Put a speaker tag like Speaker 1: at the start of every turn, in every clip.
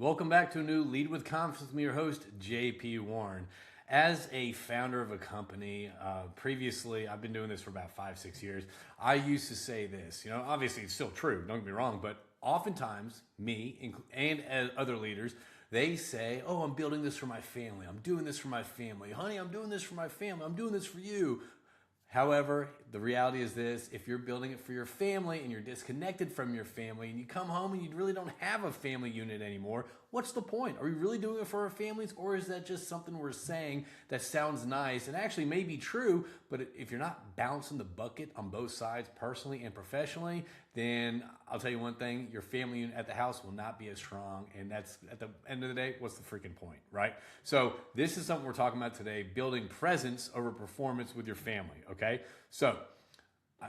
Speaker 1: Welcome back to a new Lead with Confidence with me, your host, JP Warren. As a founder of a company, previously, I've been doing this for about 5-6 years. I used to say this, obviously it's still true, don't get me wrong, but oftentimes, me and other leaders, they say, oh, I'm building this for my family. I'm doing this for my family. Honey, I'm doing this for my family. I'm doing this for you. However, the reality is this: if you're building it for your family and you're disconnected from your family and you come home and you really don't have a family unit anymore, what's the point? Are we really doing it for our families, or is that just something we're saying that sounds nice and actually may be true, but if you're not balancing the bucket on both sides, personally and professionally, then I'll tell you one thing: your family unit at the house will not be as strong, and that's, at the end of the day, what's the freaking point, right? So this is something we're talking about today: building presence over performance with your family. Okay, so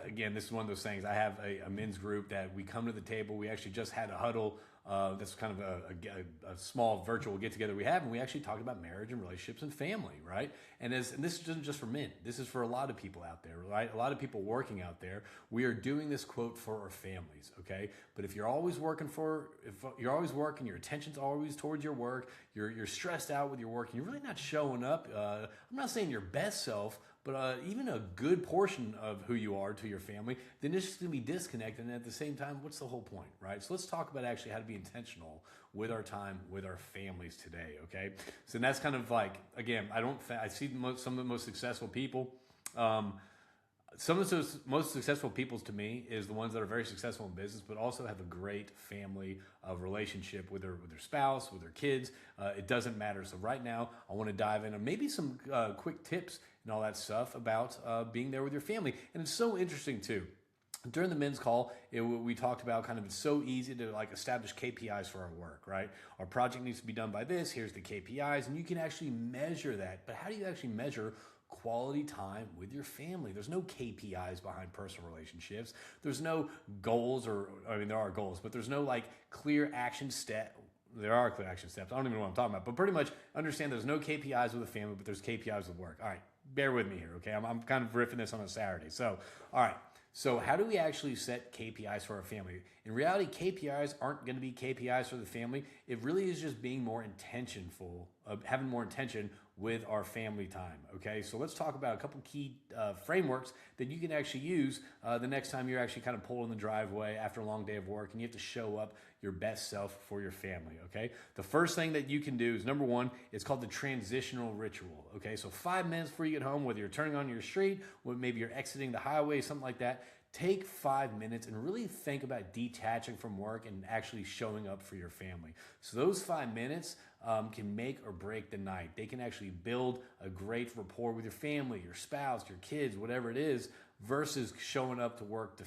Speaker 1: again, this is one of those things. I have a men's group that we come to the table. We actually just had a huddle. That's kind of a small virtual get together we have, and we actually talked about marriage and relationships and family, right? And this isn't just for men. This is for a lot of people out there, right? A lot of people working out there. We are doing this quote for our families, okay? But if you're always working, your attention's always towards your work, you're stressed out with your work, and you're really not showing up. I'm not saying your best self, but even a good portion of who you are to your family, then it's just going to be disconnected. And at the same time, what's the whole point, right? So let's talk about actually how to be intentional with our time, with our families today, okay? So that's kind of like, again, I see some of the most successful people. Some of the most successful people to me is the ones that are very successful in business, but also have a great family relationship with their spouse, with their kids. It doesn't matter. So right now, I want to dive in on maybe some quick tips and all that stuff about being there with your family. And it's so interesting too. During the men's call, we talked about kind of, it's so easy to like establish KPIs for our work, right? Our project needs to be done by this. Here's the KPIs, and you can actually measure that. But how do you actually measure quality time with your family? There's no KPIs behind personal relationships. There's no goals, there are goals, but there's no like clear action step. There are clear action steps. I don't even know what I'm talking about, but pretty much understand there's no KPIs with a family, but there's KPIs with work. All right, bear with me here, okay? I'm kind of riffing this on a Saturday. So, all right. So how do we actually set KPIs for our family? In reality, KPIs aren't going to be KPIs for the family. It really is just being more intentional, having more intention with our family time, okay? So let's talk about a couple key frameworks that you can actually use the next time you're actually kind of pulling the driveway after a long day of work and you have to show up your best self for your family, okay? The first thing that you can do is, number one, it's called the transitional ritual, okay? So 5 minutes before you get home, whether you're turning on your street, or maybe you're exiting the highway, something like that, take 5 minutes and really think about detaching from work and actually showing up for your family. So those 5 minutes can make or break the night. They can actually build a great rapport with your family, your spouse, your kids, whatever it is, versus showing up to work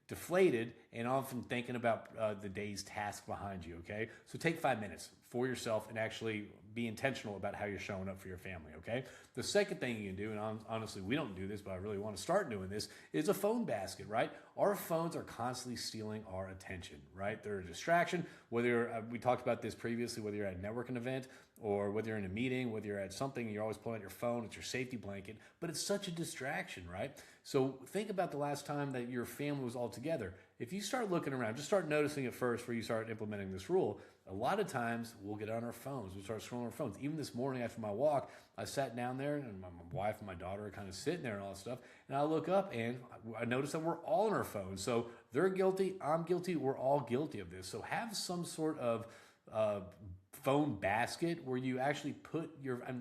Speaker 1: deflated, and often thinking about the day's task behind you, okay? So take 5 minutes for yourself and actually be intentional about how you're showing up for your family, okay? The second thing you can do, and honestly, we don't do this, but I really want to start doing this, is a phone basket, right? Our phones are constantly stealing our attention, right? They're a distraction, whether we talked about this previously, whether you're at a networking event or whether you're in a meeting, whether you're at something, you're always pulling out your phone, it's your safety blanket, but it's such a distraction, right? So think about the last time that your family was all together. If you start looking around, just start noticing it first before you start implementing this rule. A lot of times we'll get on our phones. We'll start scrolling our phones. Even this morning after my walk, I sat down there and my wife and my daughter are kind of sitting there and all that stuff. And I look up and I notice that we're all on our phones. So they're guilty, I'm guilty, we're all guilty of this. So have some sort of phone basket where you actually put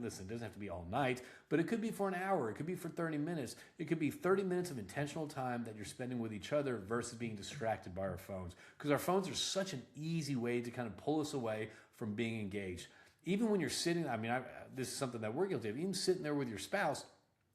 Speaker 1: listen, it doesn't have to be all night, but it could be for an hour. It could be for 30 minutes. It could be 30 minutes of intentional time that you're spending with each other versus being distracted by our phones. Because our phones are such an easy way to kind of pull us away from being engaged. Even when you're sitting, this is something that we're guilty of, even sitting there with your spouse,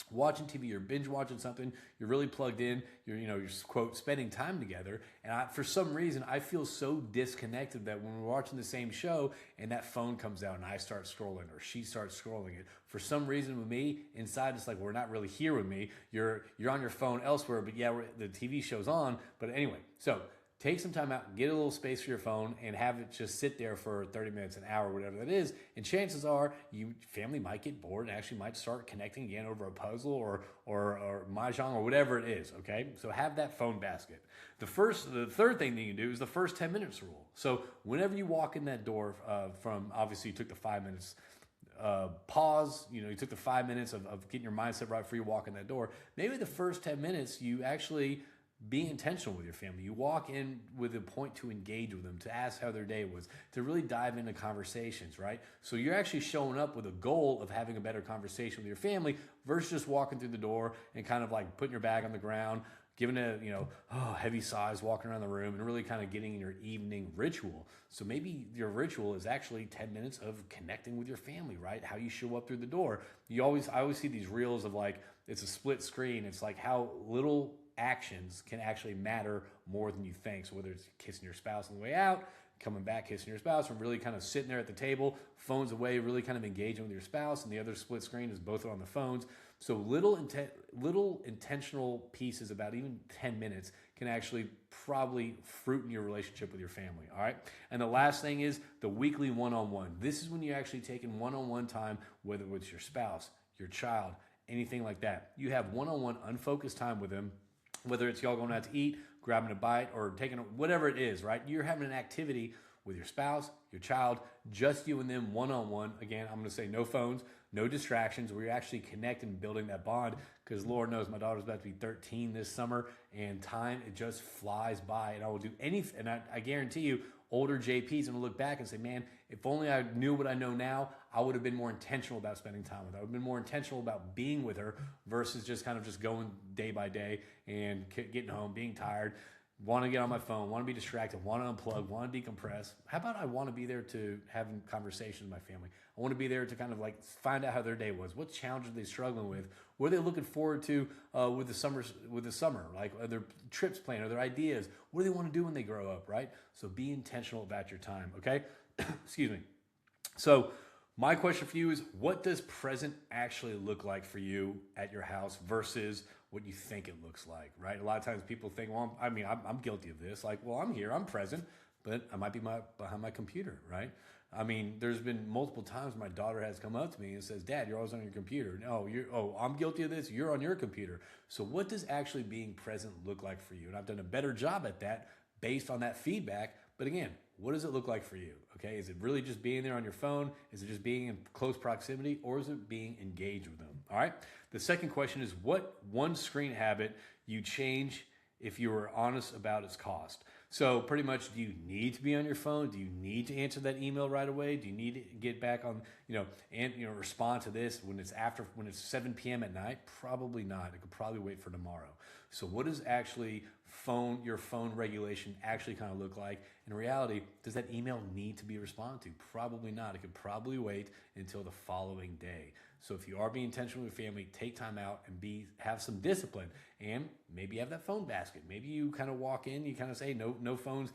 Speaker 1: watching TV, you're binge watching something, you're really plugged in, you're quote, spending time together. And for some reason, I feel so disconnected that when we're watching the same show and that phone comes out and I start scrolling or she starts scrolling it, for some reason with me, inside it's like, we're not really here with me. You're on your phone elsewhere, but yeah, the TV show's on. But anyway, so take some time out, get a little space for your phone, and have it just sit there for 30 minutes, an hour, whatever that is. And chances are, your family might get bored and actually might start connecting again over a puzzle or mahjong or whatever it is. Okay, so have that phone basket. The third thing that you can do is the first 10 minutes rule. So whenever you walk in that door, from obviously you took the 5 minutes. Pause, you took the 5 minutes of getting your mindset right before you walk in that door. Maybe the first 10 minutes, you actually be intentional with your family. You walk in with a point to engage with them, to ask how their day was, to really dive into conversations, right? So you're actually showing up with a goal of having a better conversation with your family versus just walking through the door and kind of like putting your bag on the ground, giving a heavy sighs, walking around the room, and really kind of getting in your evening ritual. So maybe your ritual is actually 10 minutes of connecting with your family, right? How you show up through the door. I always see these reels of like, it's a split screen. It's like how little actions can actually matter more than you think. So whether it's kissing your spouse on the way out, coming back, kissing your spouse, or really kind of sitting there at the table, phones away, really kind of engaging with your spouse, and the other split screen is both on the phones. So little intentional pieces, about even 10 minutes, can actually probably fruit in your relationship with your family, all right? And the last thing is the weekly one-on-one. This is when you're actually taking one-on-one time, whether it's your spouse, your child, anything like that. You have one-on-one unfocused time with them, whether it's y'all going out to eat, grabbing a bite, or taking whatever it is, right? You're having an activity with your spouse, your child, just you and them one-on-one. Again, I'm going to say no phones, no distractions, where you're actually connecting and building that bond, because Lord knows my daughter's about to be 13 this summer, and time, it just flies by, and I will do anything. And I guarantee you, older JPs going to look back and say, man, if only I knew what I know now, I would have been more intentional about spending time with her. I would have been more intentional about being with her versus just kind of just going day by day and getting home, being tired, want to get on my phone, want to be distracted, want to unplug, want to decompress. How about I want to be there to having conversations with my family? I want to be there to kind of like find out how their day was. What challenges are they struggling with? What are they looking forward to with the summer? Like, are there trips planned? Are there ideas? What do they want to do when they grow up, right? So be intentional about your time, okay? Excuse me. So my question for you is, what does present actually look like for you at your house versus what you think it looks like, right? A lot of times people think, well, I'm guilty of this. Like, well, I'm here, I'm present, but I might be behind my computer, right? I mean, there's been multiple times my daughter has come up to me and says, Dad, you're always on your computer. No, I'm guilty of this. You're on your computer. So what does actually being present look like for you? And I've done a better job at that based on that feedback. But again, what does it look like for you? Okay, is it really just being there on your phone? Is it just being in close proximity, or is it being engaged with them? All right. The second question is, what one screen habit you change if you were honest about its cost? So pretty much, do you need to be on your phone? Do you need to answer that email right away? Do you need to get back on, and respond to this when it's 7 p.m. at night? Probably not. It could probably wait for tomorrow. So what does actually your phone regulation actually kind of look like? In reality, does that email need to be responded to? Probably not. It could probably wait until the following day. So if you are being intentional with your family, take time out and have some discipline, and maybe have that phone basket. Maybe you kind of walk in, you kind of say no phones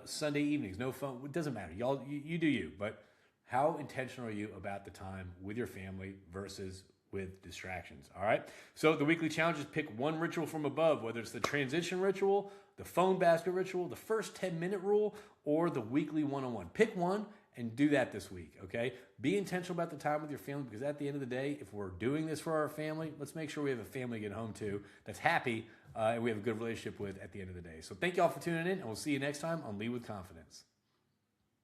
Speaker 1: Sunday evenings, no phone. It doesn't matter. You do you. But how intentional are you about the time with your family versus with distractions? All right. So the weekly challenge is pick one ritual from above, whether it's the transition ritual, the phone basket ritual, the first 10-minute rule, or the weekly one-on-one. Pick one and do that this week, okay? Be intentional about the time with your family, because at the end of the day, if we're doing this for our family, let's make sure we have a family to get home to that's happy and we have a good relationship with at the end of the day. So thank you all for tuning in, and we'll see you next time on Lead with Confidence.